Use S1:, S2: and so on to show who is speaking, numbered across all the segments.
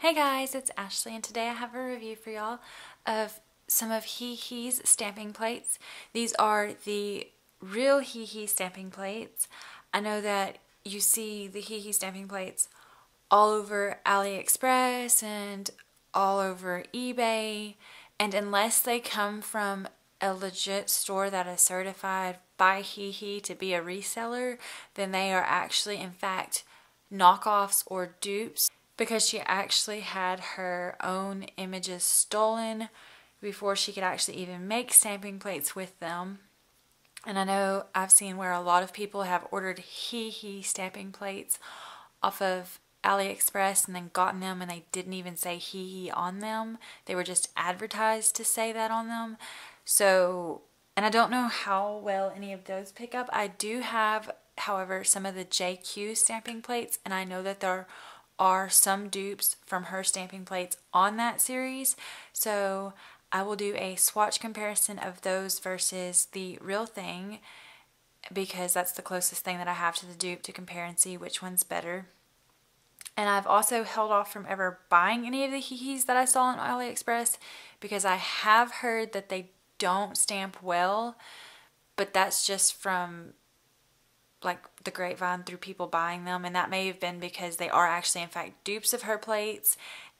S1: Hey guys, it's Ashley and today I have a review for y'all of some of HeHe's stamping plates. These are the real HeHe stamping plates. I know that you see the HeHe stamping plates all over AliExpress and all over eBay, and unless they come from a legit store that is certified by HeHe to be a reseller, then they are actually in fact knockoffs or dupes, because she actually had her own images stolen before she could actually even make stamping plates with them. And I know I've seen where a lot of people have ordered HeHe stamping plates off of AliExpress and then gotten them and they didn't even say HeHe on them. They were just advertised to say that on them. So, and I don't know how well any of those pick up. I do have, however, some of the JQ stamping plates, and I know that there are some dupes from her stamping plates on that series. So I will do a swatch comparison of those versus the real thing, because that's the closest thing that I have to the dupe to compare and see which one's better. And I've also held off from ever buying any of the HeHes that I saw on AliExpress because I have heard that they don't stamp well, but that's just from like the grapevine through people buying them, and that may have been because they are actually in fact dupes of her plates,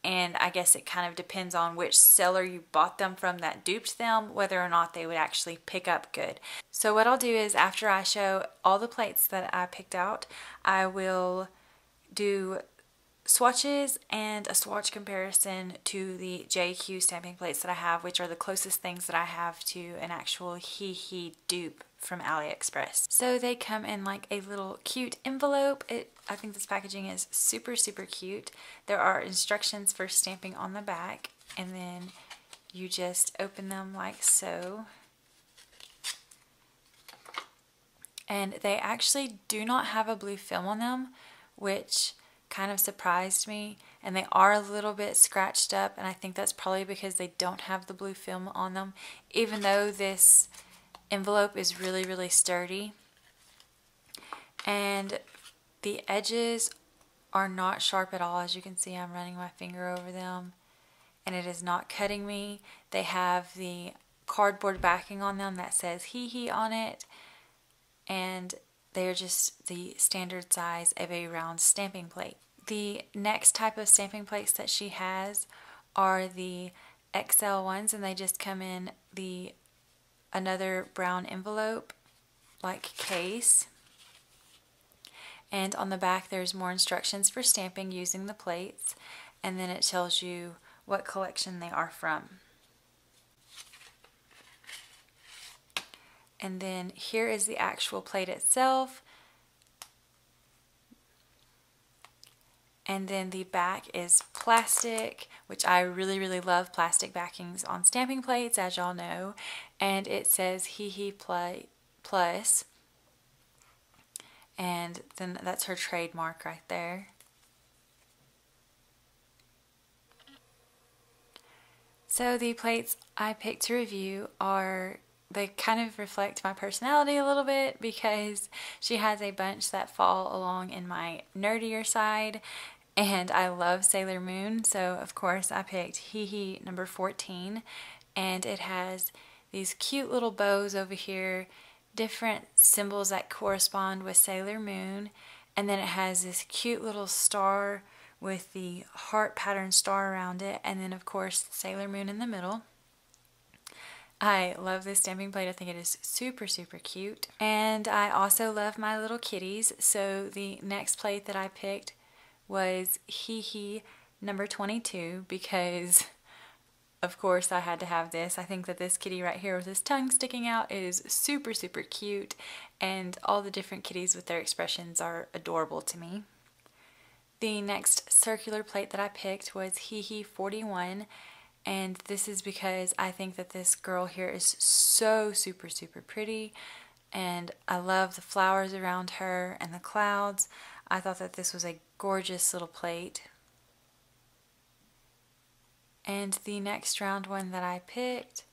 S1: and I guess it kind of depends on which seller you bought them from that duped them, whether or not they would actually pick up good. So what I'll do is, after I show all the plates that I picked out, I will do swatches and a swatch comparison to the JQ stamping plates that I have, which are the closest things that I have to an actual HeHe dupe from AliExpress. So they come in like a little cute envelope. I think this packaging is super cute. There are instructions for stamping on the back, and then you just open them like so. And they actually do not have a blue film on them, which kind of surprised me, and they are a little bit scratched up, and I think that's probably because they don't have the blue film on them, even though this envelope is really sturdy. And the edges are not sharp at all. As you can see, I'm running my finger over them and it is not cutting me. They have the cardboard backing on them that says HeHe on it, and they are just the standard size of a round stamping plate. The next type of stamping plates that she has are the XL ones, and they just come in another brown envelope like case. And on the back there's more instructions for stamping using the plates, and then it tells you what collection they are from. And then here is the actual plate itself. And then the back is plastic, which I really love plastic backings on stamping plates, as y'all know. And it says HeHe Plus. And then that's her trademark right there. So the plates I picked to review they kind of reflect my personality a little bit, because she has a bunch that fall along in my nerdier side, and I love Sailor Moon, so of course I picked HeHe number 14, and it has these cute little bows over here, different symbols that correspond with Sailor Moon, and then it has this cute little star with the heart pattern star around it, and then of course Sailor Moon in the middle. I love this stamping plate. I think it is super cute. And I also love my little kitties, so the next plate that I picked was HeHe number 22, because of course I had to have this. I think that this kitty right here with his tongue sticking out is super cute, and all the different kitties with their expressions are adorable to me. The next circular plate that I picked was HeHe 41, and this is because I think that this girl here is so super pretty, and I love the flowers around her and the clouds. I thought that this was a gorgeous little plate. And the next round one that I picked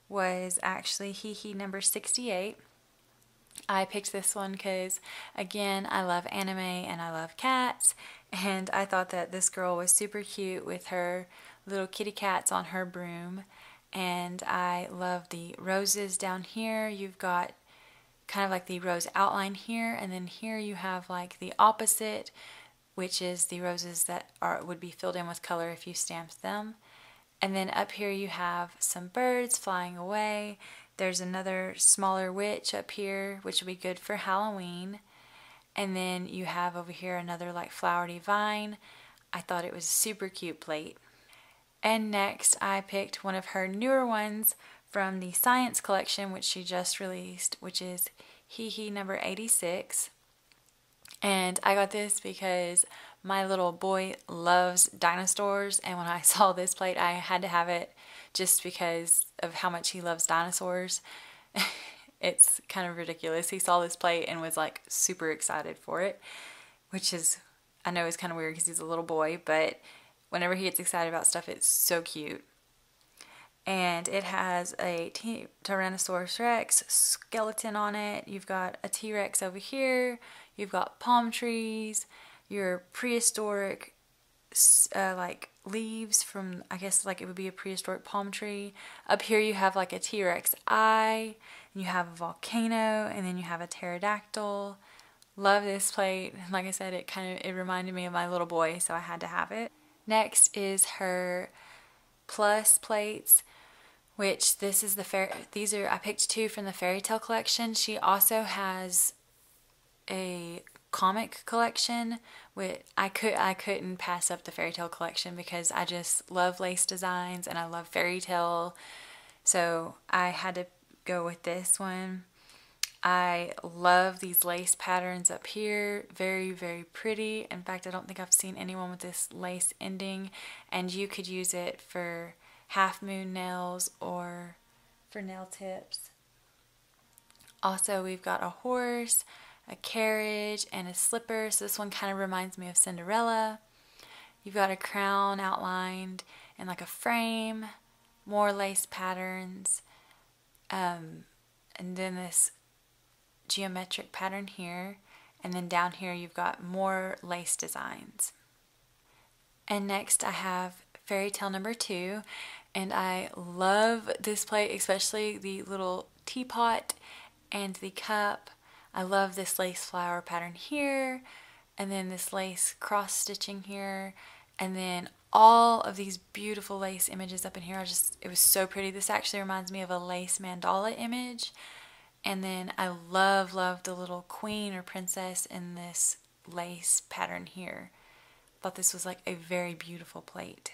S1: was actually HeHe number 68. I picked this one because, again, I love anime and I love cats, And I thought that this girl was super cute with her little kitty cats on her broom. And I love the roses down here. You've got kind of like the rose outline here, and then here you have like the opposite, which is the roses that would be filled in with color if you stamped them. And then up here you have some birds flying away. There's another smaller witch up here, which will be good for Halloween. And then you have over here another like flowery vine. I thought it was a super cute plate. And next I picked one of her newer ones from the Science collection, which she just released, which is HeHe number 86. And I got this because my little boy loves dinosaurs, and when I saw this plate I had to have it just because of how much he loves dinosaurs. It's kind of ridiculous. He saw this plate and was like super excited for it, which is, I know is kind of weird because he's a little boy, but whenever he gets excited about stuff, it's so cute. And it has a Tyrannosaurus Rex skeleton on it. You've got a T-Rex over here. You've got palm trees, your prehistoric like leaves from, I guess like it would be a prehistoric palm tree. Up here you have like a T-Rex eye, and you have a volcano, and then you have a pterodactyl. Love this plate. Like I said, it reminded me of my little boy, so I had to have it. Next is her plus plates, which this is I picked two from the fairy tale collection. She also has a comic collection with I couldn't pass up the fairy tale collection because I just love lace designs and I love fairy tale, so I had to go with this one. I love these lace patterns up here. Very, very pretty. In fact, I don't think I've seen anyone with this lace ending, and you could use it for half moon nails or for nail tips. Also, we've got a horse, a carriage, and a slipper. So this one kind of reminds me of Cinderella. You've got a crown outlined and like a frame, more lace patterns, and then this geometric pattern here, and then down here you've got more lace designs. And next I have fairy tale number 2, and I love this plate, especially the little teapot and the cup. I love this lace flower pattern here, and then this lace cross stitching here, and then all of these beautiful lace images up in here. It was so pretty. This actually reminds me of a lace mandala image. And then I love the little queen or princess in this lace pattern here. Thought this was like a very beautiful plate.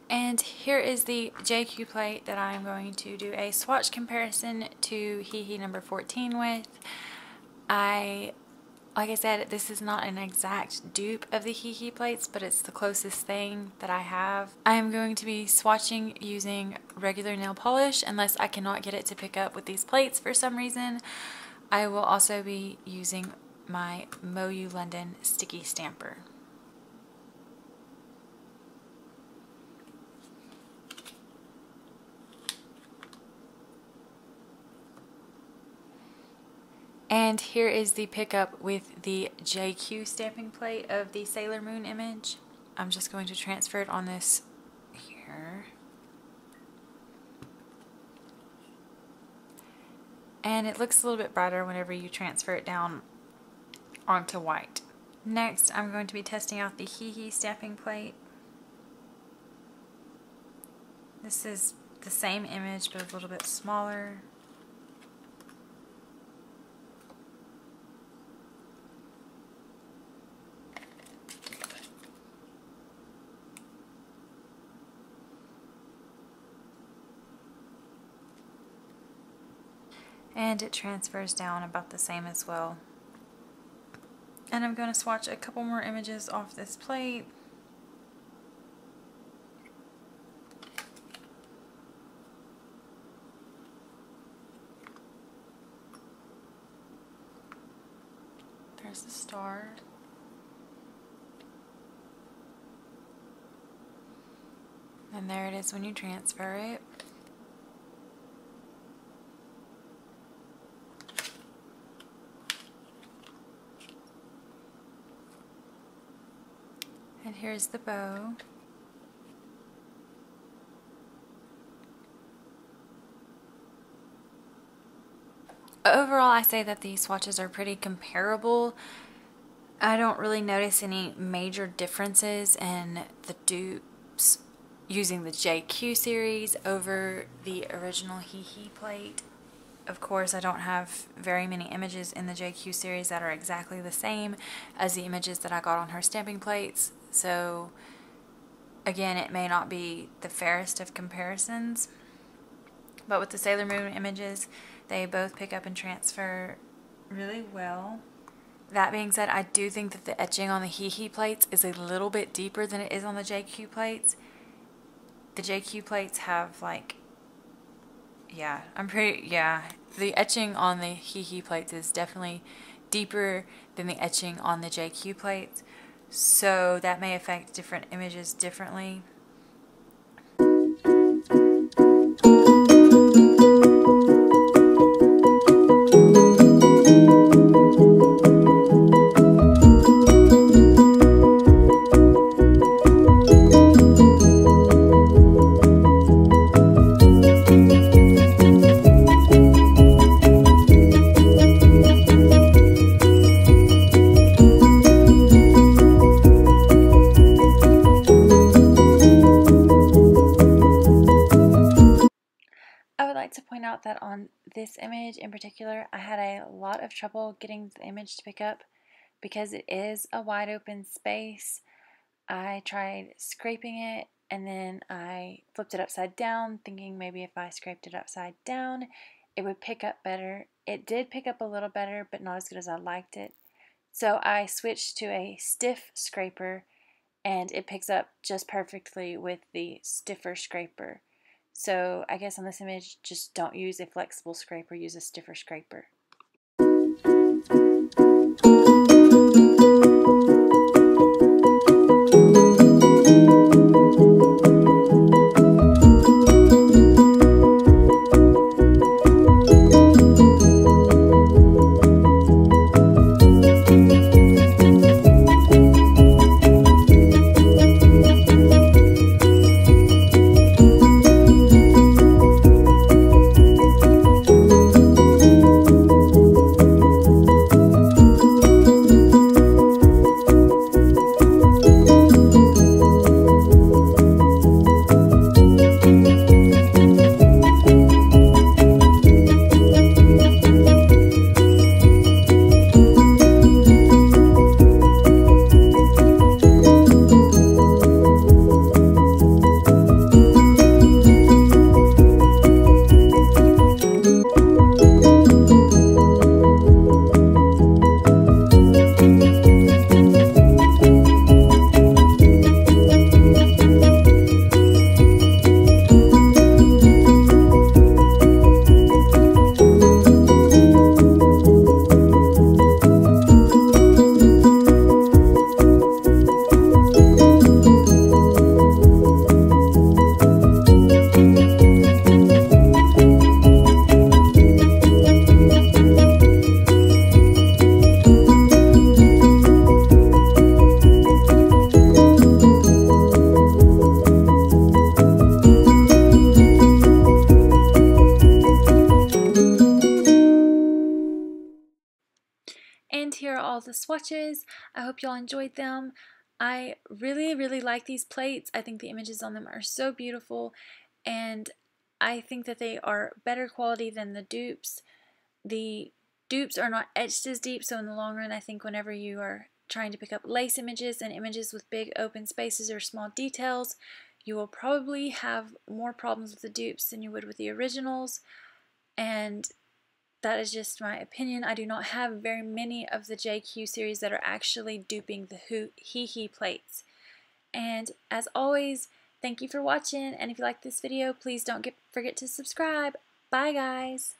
S1: And here is the JQ plate that I'm going to do a swatch comparison to HeHe number 14 with. Like I said, this is not an exact dupe of the HeHe plates, but it's the closest thing that I have. I am going to be swatching using regular nail polish unless I cannot get it to pick up with these plates for some reason. I will also be using my Moyu London sticky stamper. And here is the pickup with the JQ stamping plate of the Sailor Moon image. I'm just going to transfer it on this here. And it looks a little bit brighter whenever you transfer it down onto white. Next, I'm going to be testing out the HeHe stamping plate. This is the same image but a little bit smaller. And it transfers down about the same as well. And I'm going to swatch a couple more images off this plate. There's the star. And there it is when you transfer it. And here's the bow. Overall, I say that these swatches are pretty comparable. I don't really notice any major differences in the dupes using the JQ series over the original HeHe plate. Of course, I don't have very many images in the JQ series that are exactly the same as the images that I got on her stamping plates. So again, it may not be the fairest of comparisons. But with the Sailor Moon images, they both pick up and transfer really well. That being said, I do think that the etching on the HeHe plates is a little bit deeper than it is on the JQ plates. The JQ plates have like, the etching on the HeHe plates is definitely deeper than the etching on the JQ plates. So that may affect different images differently. I would like to point out that on this image in particular, I had a lot of trouble getting the image to pick up because it is a wide open space. I tried scraping it and then I flipped it upside down, thinking maybe if I scraped it upside down, it would pick up better. It did pick up a little better, but not as good as I liked it. So I switched to a stiff scraper and it picks up just perfectly with the stiffer scraper. So I guess on this image, just don't use a flexible scraper, use a stiffer scraper. And here are all the swatches. I hope y'all enjoyed them. I really like these plates. I think the images on them are so beautiful, and I think that they are better quality than the dupes. The dupes are not etched as deep, so in the long run, I think whenever you are trying to pick up lace images and images with big open spaces or small details, you will probably have more problems with the dupes than you would with the originals, and that is just my opinion. I do not have very many of the JQ series that are actually duping the HeHe plates. And as always, thank you for watching, and if you like this video, please don't forget to subscribe. Bye guys!